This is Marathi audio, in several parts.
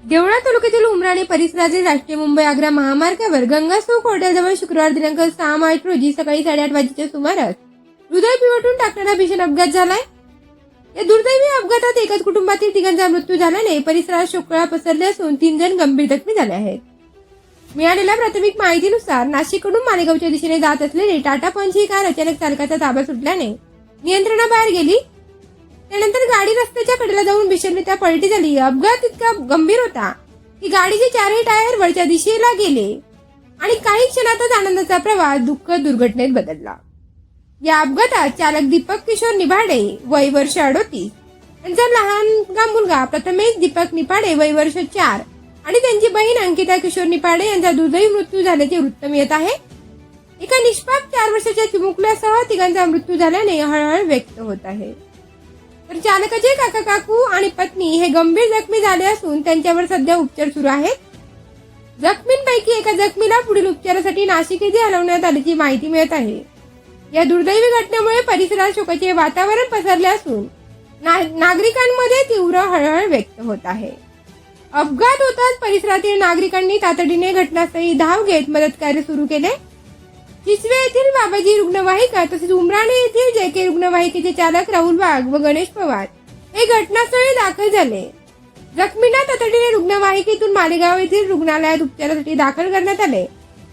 देवळा तालुक्यातील उमराणे परिसरातील राष्ट्रीय मुंबई-आग्रा महामार्गावर गंगास्तूप हॉटेलजवळ शुक्रवार दिनांक 6 मार्च रोजी सकाळी 8:30 वाजेच्या सुमारास हृदय पिवटून टाकणारा भीषण अपघात झालाय. या दुर्दैवी अपघातात एकाच कुटुंबातील तिघांचा मृत्यू झाल्याने परिसरात शोककळा पसरली असून 3 जण गंभीर जखमी झाले आहेत. मिळालेल्या प्राथमिक माहितीनुसार नाशिककडून मालेगावच्या दिशेने जात असलेली टाटा पंच ही कार अचानक चालकाचा ताबा सुटल्याने नियंत्रणाबाहेर गेली. त्यानंतर गाडी रस्त्याच्या कडेला जाऊन भीषणरित्या पलटी झाली. अपघात इतका गंभीर होता की गाडीचे चारही टायर वरच्या दिशेला गेले आणि काही क्षणातच आनंदाचा प्रवास दुःखद दुर्घटनेत बदलला. या अपघातात चालक दीपक किशोर निभाडे वय वर्ष 38, त्यांचा लहान मुलगा प्रथमेश दीपक निपाडे वय वर्ष 4 आणि त्यांची बहीण अंकिता किशोर निपाडे यांचा दुर्दैवी मृत्यू झाल्याचे वृत्त मिळत आहे. एका निष्पाप 4 वर्षाच्या चिमुकल्यासह तिघांचा मृत्यू झाल्याने हळहळ व्यक्त होत आहे. तर चालकाचे काका काकू आणि पत्नी हे गंभीर जखमी झाले असून त्यांच्यावर सध्या उपचार सुरू आहेत. जखमींपैकी एका जखमीला पुढील उपचारासाठी नाशिक येथे हलवण्यात आल्याची माहिती मिळत आहे. या दुर्दैवी घटनेमुळे परिसरात शोकाचे वातावरण पसरले असून नागरिकांमध्ये तीव्र हळहळ व्यक्त होत आहे. अपघात होताच परिसरातील नागरिकांनी तातडीने घटनास्थळी धाव घेत मदत कार्य सुरू केले. चिचवे येथील बाबाजी रुग्णवाहिका तसेच उमराणे येथील जेके रुग्णवाहिकेचे चालक राहुल वाघ व गणेश पवार हे घटनास्थळी दाखल झाले. जखमींना तातडीने रुग्णवाहिकेतून मालेगाव येथील रुग्णालयात उपचारासाठी दाखल करण्यात आले.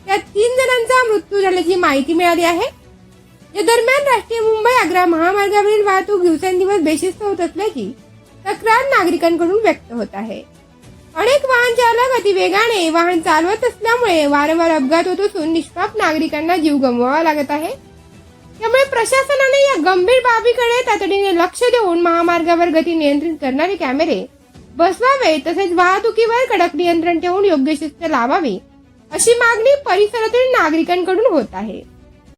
त्यात 3 जणांचा मृत्यू झाल्याची माहिती मिळाली आहे. या दरम्यान राष्ट्रीय मुंबई-आग्रा महामार्गावरील वाहतूक दिवसेंदिवस बेशिस्त होत असल्याची तक्रार नागरिकांकडून व्यक्त होत आहे. अनेक वाहन चालक अतिवेगाने वाहन चालवत असल्यामुळे वारंवार अपघात होत असून निष्पाप नागरिकांना जीव गमवावा लागत आहे. त्यामुळे प्रशासनाने या गंभीर बाबीकडे तातडीने लक्ष देऊन महामार्गावर गती नियंत्रित करणारे कॅमेरे बसवावे तसेच वाहतुकीवर कडक नियंत्रण ठेवून योग्य शिस्त लावावी अशी मागणी परिसरातील नागरिकांकडून होत आहे.